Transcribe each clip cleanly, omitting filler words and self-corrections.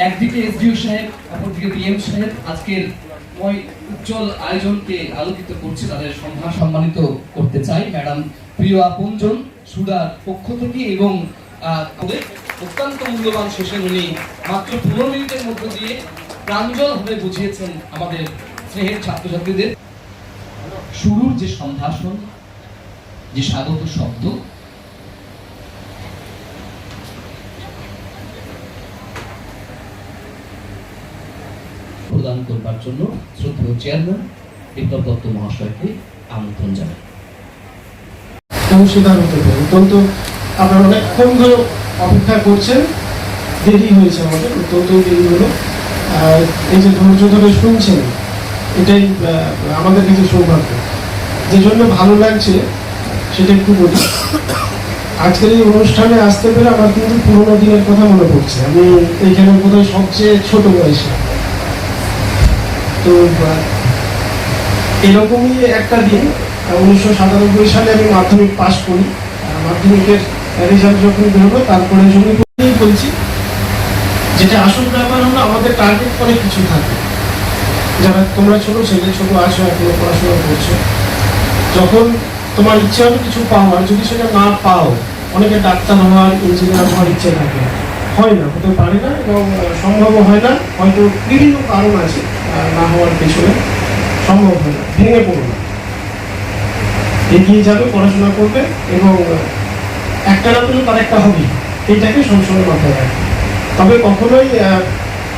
একদিকে এসডিও সাহেব, অপরদিকে পিএম সাহেব আজকের উজ্জ্বল আয়োজনকে আলোকিত করছে, তাদের সম্মানিত করতে চাই। ম্যাডাম প্রিয় আপনজন সুরার পক্ষ থেকে এবং অত্যন্ত মূল্যবান সেশন উনি মাত্র 15 মিনিটের মধ্য দিয়ে প্রাঞ্জলভাবে বুঝিয়েছেন আমাদের স্নেহের ছাত্রছাত্রীদের। শুরুর যে সম্ভাষণ, যে স্বাগত শব্দ, প্রদান করবার জন্য শ্রদ্ধেয় চেয়ারম্যান বিপ্লব দত্ত মহাশয়কে আমন্ত্রণ জানাই। অংশীদার হতে পারে। অত্যন্ত আপনারা অনেকক্ষণ ধরে অপেক্ষা করছেন, দেরি হয়েছে আমাদের, অত্যন্তই দেরি হলো। এই যে ধৈর্য ধরে শুনছেন, এটাই আমাদের কাছে সৌভাগ্য। যে জন্য ভালো লাগছে সেটা একটু বলি। আজকের এই অনুষ্ঠানে আসতে পেরে আমার কিন্তু পুরোনো দিনের কথা মনে পড়ছে। আমি এইখানে বোধহয় সবচেয়ে ছোট বয়সে। তো এরকমই একটা দিন 1997 সালে আমি মাধ্যমিক পাশ করি। মাধ্যমিকের রেজাল্ট যখন বেরোলো, তারপরে জমিই বলছি, যেটা আসল ব্যাপার হলো আমাদের টার্গেট করে কিছু থাকে। যারা তোমরা ছোট ছেলে, ছোট আছো, এখনো পড়াশোনা করছো, যখন তোমার ইচ্ছে হবে কিছু পাওয়ার, যদি সেটা না পাও, অনেকে ডাক্তার হওয়ার, ইঞ্জিনিয়ার হওয়ার ইচ্ছে থাকে, হয় না, হতে পারে না এবং সম্ভবও হয় না। হয়তো বিভিন্ন কারণ আছে না হওয়ার পেছনে, সম্ভব হয় না। ভেঙে পড়ো না, এগিয়ে যাবে, পড়াশোনা করবে এবং একটা না পেলেও তার একটা হবে, এইটাকে সবসময় মাথায় রাখবে। তবে কখনোই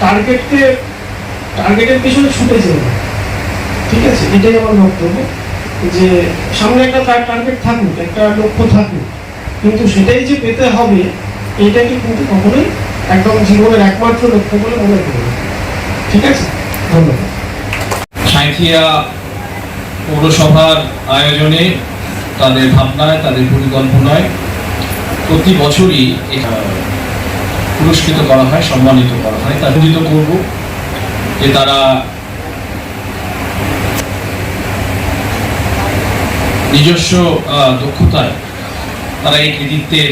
টার্গেটের পেছনে ছুটে যেও না, ঠিক আছে? এটাই আমার বক্তব্য, যে সামনে একটা টার্গেট থাকুক, একটা লক্ষ্য থাকুক, কিন্তু সেটাই যে পেতে হবে এইটাকে কিন্তু কখনোই একদম জীবনের একমাত্র লক্ষ্য বলে মনে করবে, ঠিক আছে? ধন্যবাদ। সাঁইথিয়া পৌরসভার আয়োজনে, তাদের ভাবনায়, তাদের পরিকল্পনায় প্রতি বছরই পুরস্কৃত করা হয়, সম্মানিত করা হয়। তা উন্নীত করব যে তারা নিজস্ব দক্ষতায় তারা এই কৃতিত্বের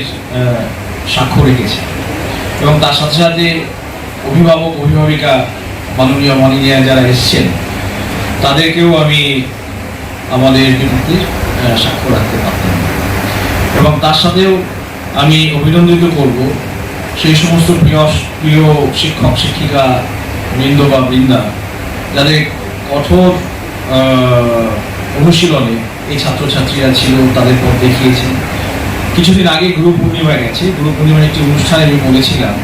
স্বাক্ষর রেখেছে এবং তার সাথে সাথে অভিভাবক, অভিভাবিকা, মাননীয় যারা এসছেন তাদেরকেও আমি আমাদের কৃতিত্বের স্বাক্ষর রাখতে পারতাম। এবং তার সাথেও আমি অভিনন্দিত করব সেই সমস্ত প্রিয় শিক্ষক শিক্ষিকা বৃন্দ বা বৃন্দা যাদের কঠোর অনুশীলনে এই ছাত্রছাত্রীরা ছিল, তাদের পথ দেখিয়েছেন। কিছুদিন আগে গুরু পূর্ণিমা গেছে। গুরু পূর্ণিমার একটি অনুষ্ঠানে আমি বলেছিলাম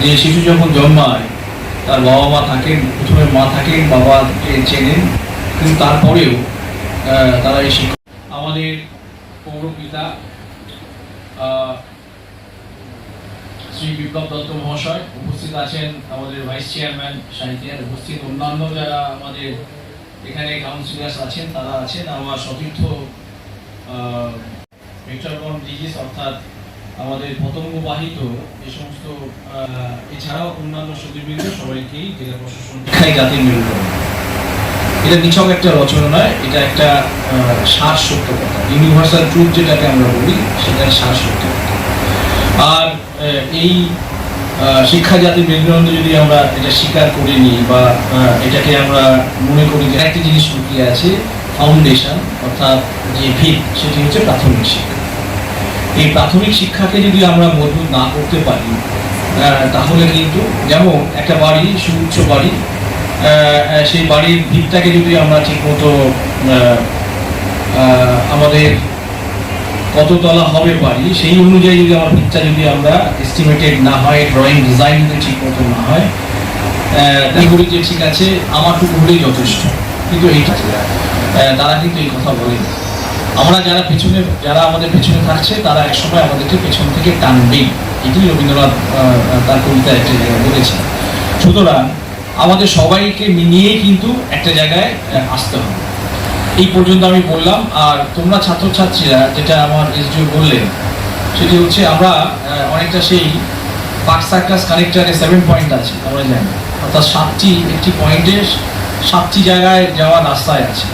যে শিশু যখন জন্মায় তার বাবা মা থাকেন, প্রথমে মা থাকেন, বাবাকে চেনেন, কিন্তু তারপরেও তারা এই শিক্ষক। আমাদের পৌরপিতা শ্রী বিপ্লব দত্ত মহাশয় উপস্থিত আছেন, আমাদের ভাইস চেয়ারম্যান সাঁইথিয়ার, উপস্থিত অন্যান্য যারা আমাদের এখানে কাউন্সিলার্স আছেন তারা আছেন, আমার সতীর্থ ভেক্টরবর্ন ডিজিস অর্থাৎ আমাদের পতঙ্গবাহিত এই সমস্ত, এছাড়াও অন্যান্য সুদীবৃন্দ সবাইকেই জেলা প্রশাসন। শিক্ষাই জাতির মেরুদণ্ড, এটা নিছক একটা রচনা নয়, এটা একটা সার সত্য কথা, ইউনিভার্সাল ট্রুথ যেটাকে আমরা বলি, সেটা সার সত্য কথা। আর এই শিক্ষা জাতির মেরুদণ্ড যদি আমরা এটা স্বীকার করে নিই বা এটাকে আমরা মনে করি যে একটি জিনিস লুকিয়ে আছে, ফাউন্ডেশন অর্থাৎ যে ভিত, সেটি হচ্ছে প্রাথমিক শিক্ষা। এই প্রাথমিক শিক্ষাকে যদি আমরা মজবুত না করতে পারি, তাহলে কিন্তু যেমন একটা বাড়ি, সুউচ্চ বাড়ি, সেই বাড়ির ভিতটাকে যদি আমরা ঠিকমতো আমাদের কততলা হবে বাড়ি সেই অনুযায়ী যদি আমার ভিতটা যদি আমরা এস্টিমেটেড না হয়, ড্রয়িং ডিজাইন যদি ঠিক মতো না হয়, তাহলে যে ঠিক আছে আমারটুকু হলেই যথেষ্ট, কিন্তু এইটা তারা কিন্তু এই কথা বলেন। আমরা যারা আমাদের পেছনে থাকছে তারা একসময় আমাদেরকে পেছন থেকে টানবেই, এটি রবীন্দ্রনাথ তার কবিতায় একটা জায়গায় বলেছেন। সুতরাং আমাদের সবাইকে নিয়েই কিন্তু একটা জায়গায় আসতে হবে। এই পর্যন্ত আমি বললাম। আর তোমরা ছাত্রছাত্রীরা যেটা আমার এসডিও বললেন, সেটি হচ্ছে আমরা অনেকটা সেই পার্ক সার্কাস কানেক্টারে 7 পয়েন্ট আছে, আমরা জানি, অর্থাৎ একটি পয়েন্টে 7টি জায়গায় যাওয়ার রাস্তায় আছে।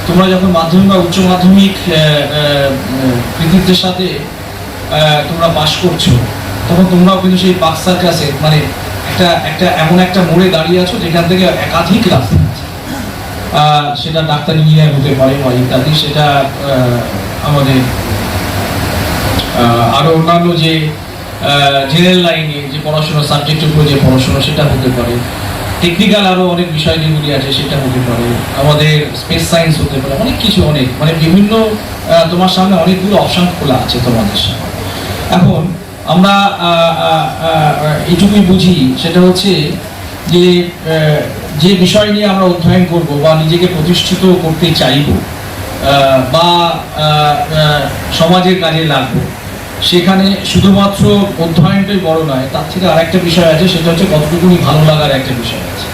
তোমরা যখন মাধ্যমিক বা উচ্চ মাধ্যমিক কৃতিত্বের সাথে তোমরা পাস করছো, তখন তোমরাও কিন্তু সেই পার্ক সার্কাসে, মানে একটা একটা এমন একটা মোড়ে দাঁড়িয়ে আছো যেখান থেকে একাধিক রাস্তা আছে। সেটা ডাক্তার ইঞ্জিনিয়ার হতে পারে বা ইত্যাদি, সেটা আমাদের আরো অন্যান্য যে জেনারেল লাইনে যে পড়াশোনা, সাবজেক্টের উপর যে পড়াশোনা সেটা হতে পারে, টেকনিক্যাল আরো অনেক বিষয় যেগুলি আছে সেটা হতে পারে, আমাদের স্পেস সায়েন্স হতে পারে, অনেক কিছু, অনেক মানে বিভিন্ন তোমার সামনে অনেকগুলো অপশন খোলা আছে তোমাদের সামনে। এখন আমরা এইটুকুই বুঝি, সেটা হচ্ছে যে যে বিষয় নিয়ে আমরা অধ্যয়ন করব বা নিজেকে প্রতিষ্ঠিত করতে চাইব বা সমাজের কাজে লাগবো, সেখানে শুধুমাত্র অধ্যয়নটাই বড় নয়, তার থেকে আরেকটা বিষয় আছে, সেটা হচ্ছে কতটুকুনি ভালো লাগার একটা বিষয় আছে,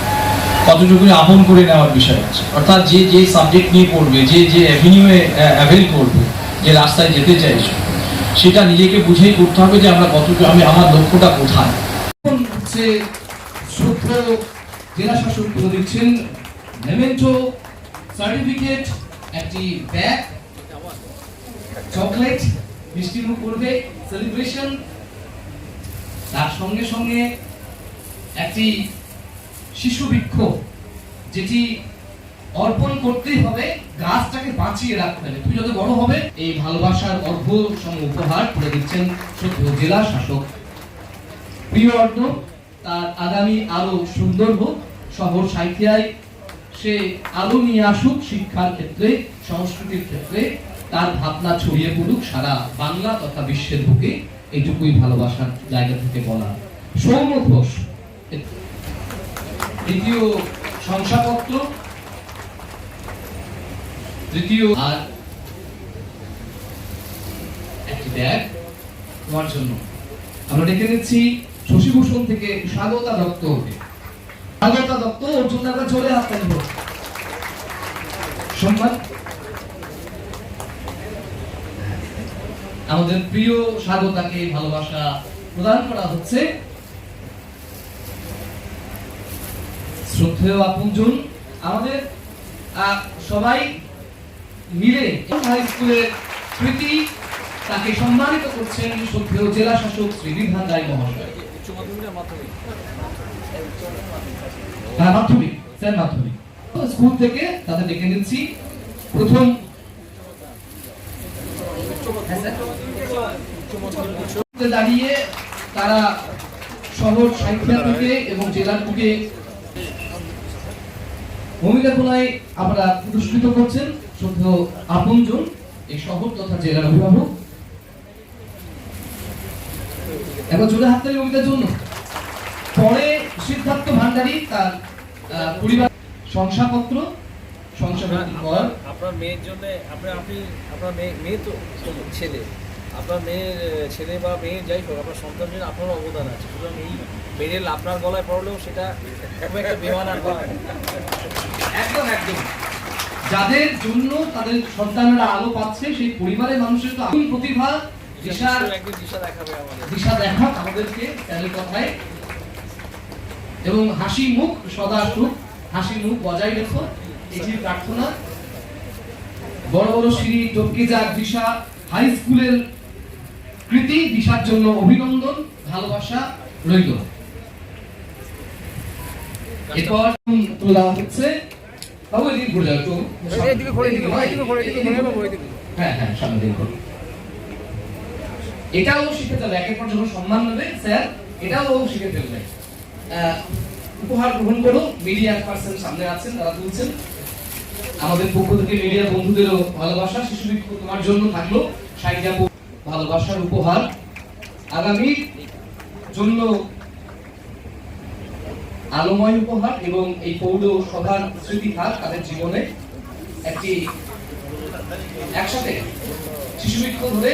কতটুকুনি আপন করে নেওয়ার বিষয় আছে। অর্থাৎ যে যে সাবজেক্ট নিয়ে পড়বে, যে যে অ্যাভিনিউয়ে অ্যাভেল করবে, যে রাস্তায় যেতে চাইছো, সেটা নিজেকে বুঝেই করতে হবে যে আমরা কতটুকু, আমি আমার লক্ষ্যটা কোথায়। এখন হচ্ছে শ্রদ্ধেয় জেলা শাসক তুলে দিচ্ছেন মেমেন্টো, সার্টিফিকেট, একটি ব্যাগ, চকলেট, মিষ্টি মুখ করবে, সেলিব্রেশন, তার সঙ্গে সঙ্গে একটি শিশু বৃক্ষ, যেটি অর্পণ করতেই হবে, গাছটাকে বাঁচিয়ে রাখতে হবে। তুমি যত বড় হবে, এই ভালোবাসার অর্ঘ সঙ্গে উপহার করে দিচ্ছেন শ্রদ্ধেয় জেলা শাসক। প্রিয় অর্ণব, তার আগামী আরো সুন্দর হোক, শহর সাহিত্যায় সে আলো নিয়ে আসুক, শিক্ষার ক্ষেত্রে, সংস্কৃতির ক্ষেত্রে তার ভাবনা ছড়িয়ে পড়ুক সারা বাংলা তথা বিশ্বের বুকে, এইটুকুই ভালোবাসার জায়গা থেকে বলা। সৌম ঘোষ দ্বিতীয় শংসাপত্র, তৃতীয়, আর একটি ব্যাগ তোমার জন্য। আমরা ডেকে নিচ্ছি শশীভূষণ থেকে স্বাগতা দত্তকে। স্বাগতা দত্ত, ওর জন্য আমরা চলে আসতে দেব সম্মান। আমাদের প্রিয় স্বাগতাকে ভালোবাসা প্রদান করা হচ্ছে। শ্রদ্ধেয় আপনজন, আমাদের সবাই মিলে হাই স্কুলের স্মৃতি, তাকে সম্মানিত করছেন শ্রদ্ধেয় জেলা শাসক শ্রী বিধান রায় মহাশয়। মাধ্যমিক স্যার, মাধ্যমিক স্কুল থেকে তাদের ডেকে নিচ্ছি। প্রথম দাঁড়িয়ে তারা শহর সাহিত্যা থেকে এবং জেলার বুকে ভূমিকা তোলায় আমরা পুরস্কৃত করছেন শ্রদ্ধেয় আপনজন, এই শহর তথা জেলার অভিভাবক। এখন চলে হাত তালি ভূমিকার জন্য। পরে সিদ্ধার্থ ভান্ডারী, তার পরিবার শংসাপত্র, শংসাপত্র পর আপনার মেয়ের জন্য আপনার মেয়ে তো ছেলে, আপনার মেয়ের ছেলে বা মেয়ে যাই হোক, আপনার সন্তানের আপনার অবদান আছে, সুতরাং এই মেডেল আপনার গলায় পড়লেও সেটা খুব একটা বেমানার গলা। একদম একদম, যাদের জন্য তাদের সন্তানেরা আলো পাচ্ছে, সেই পরিবারের মানুষের তো আগুন প্রতিভা, একদিন দিশা দেখাবে আমাদের, দিশা দেখাক আমাদেরকে তাদের কথায়। এবং হাসি মুখ সদা সুখ, হাসি মুখ বজায় রেখো, এটি প্রার্থনা। বড় বড় সিঁড়ি টপকে যাক দিশা, হাই স্কুলের কৃতি, দিশার জন্য অভিনন্দন, ভালোবাসা রইল। এরপর তোলা হচ্ছে, বাবু এদিকে ঘুরে যাও একটু। হ্যাঁ হ্যাঁ, সামনে দিকে ঘুরো। এটাও শিখে যাবে, একের পর যখন সম্মান নেবে স্যার, এটাও শিখে ফেলবে। উপহার গ্রহণ করো। মিডিয়া পার্সন সামনে আছেন, তারা তুলছেন। আমাদের পক্ষ থেকে মিডিয়া বন্ধুদেরও ভালোবাসা, শিশু বৃক্ষ তোমার জন্য থাকলো সাইডা ভালোবাসার উপহার। আগামী জন্য আলোময় উপহার এবং এই পৌর সভার স্মৃতি থাক তাদের জীবনে। একটি একসাথে শিশু বৃক্ষ ধরে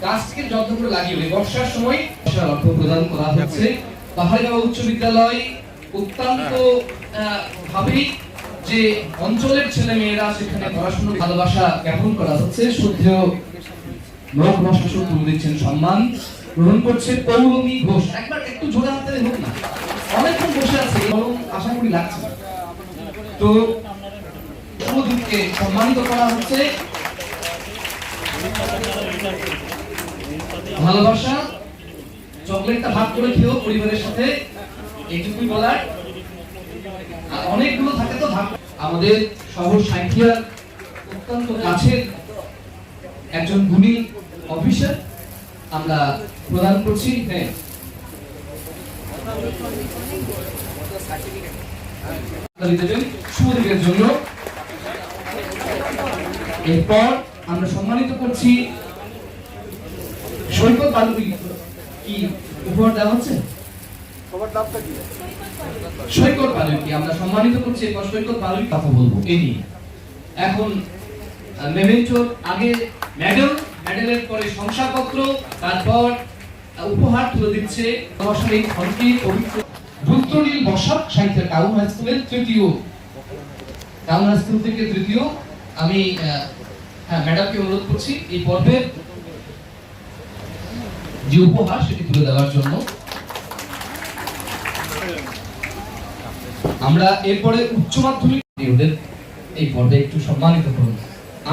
গাছকে যত্ন করে লাগিয়ে বর্ষার সময় অর্থ প্রদান করা হচ্ছে। পাহাড়গাঁও উচ্চ বিদ্যালয় অত্যন্ত ভাবেই যে অঞ্চলের ছেলে মেয়েরা সেখানে পড়াশোনা, ভালোবাসা জ্ঞাপন করা হচ্ছে। শ্রদ্ধেয় লোক ভাষাসক তুলে দিচ্ছেন, সম্মান গ্রহণ করছে পৌলমী ঘোষ। একবার একটু জোরে হাতে হোক না, অনেকক্ষণ বসে আছে, বরং আশা করি লাগছে না। তো শুভদূতকে সম্মানিত করা হচ্ছে। ভালোবাসা, চকলেটটা ভাগ করে খেয়েও পরিবারের সাথে। এইটুকুই বলার। আর অনেকগুলো থাকে তো ভাগ। আমাদের শহর সাঁইথিয়ার অত্যন্ত কাছের একজন গুণী অফিসার আমরা প্রদান করছি। হ্যাঁ, দেবেন শুভদিকের জন্য। এরপর আমরা সম্মানিত করছি সৈকত বালুকি। কি উপহার দেওয়া হচ্ছে? সৈকত বালুকি আমরা সম্মানিত করছি। এরপর সৈকত বালুকি কথা বলবো এই নিয়ে। এখন মেমেন্টোর আগে মেডেল, মেডেলের পরে শংসাপত্র, তারপর উপহার তুলে দিচ্ছে এই ঘরটি পবিত্র রুদ্রনীল বসাক সাহিত্য টাউন হাই স্কুলের তৃতীয়, টাউন হাই স্কুল থেকে তৃতীয়। আমি হ্যাঁ ম্যাডামকে অনুরোধ করছি এই পর্বের যে উপহার সেটি তুলে দেওয়ার জন্য। আমরা এরপরে উচ্চ মাধ্যমিক ওদের এই পর্বে একটু সম্মানিত করুন।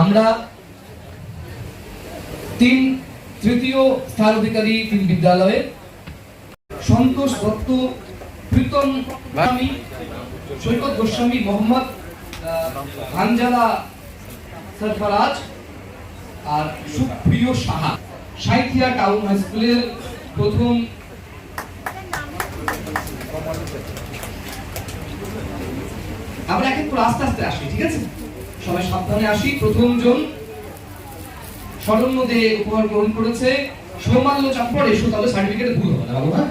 আমরা তৃতীয় স্থান অধিকারী 3 বিদ্যালয়ে সন্তোষ দত্ত, প্রীতম গোস্বামী, সৈকত গোস্বামী, মোহাম্মদ আঞ্জালা সরফরাজ আর সুপ্রিয় সাহা সাঁইথিয়া টাউন হাই স্কুলের প্রথম। আমরা এক এক করে আস্তে আস্তে আসি, ঠিক আছে? সবাই সাবধানে আসি। প্রথম জন স্বর্ণ দিয়ে উপহার গ্রহণ করেছে সৌমাল্য চাপড়। এসো তাহলে সার্টিফিকেট ভুল হবে না বাবু। হ্যাঁ,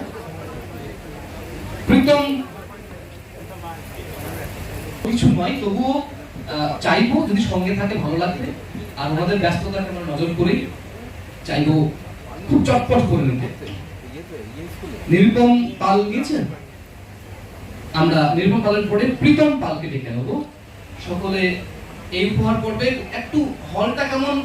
প্রীতম কিছু নয়, তবুও চাইবো যদি সঙ্গে থাকে ভালো লাগবে। আর ওনাদের ব্যস্ততাকে আমরা নজর করি, চাইবো খুব চটপট করে নিতে। নিরুপম পাল গিয়েছেন, আমরা নিরুপম পালের পরে প্রীতম পালকে ডেকে নেবো। সকলে এই উপহার পর্বে একটু হলটা কেমন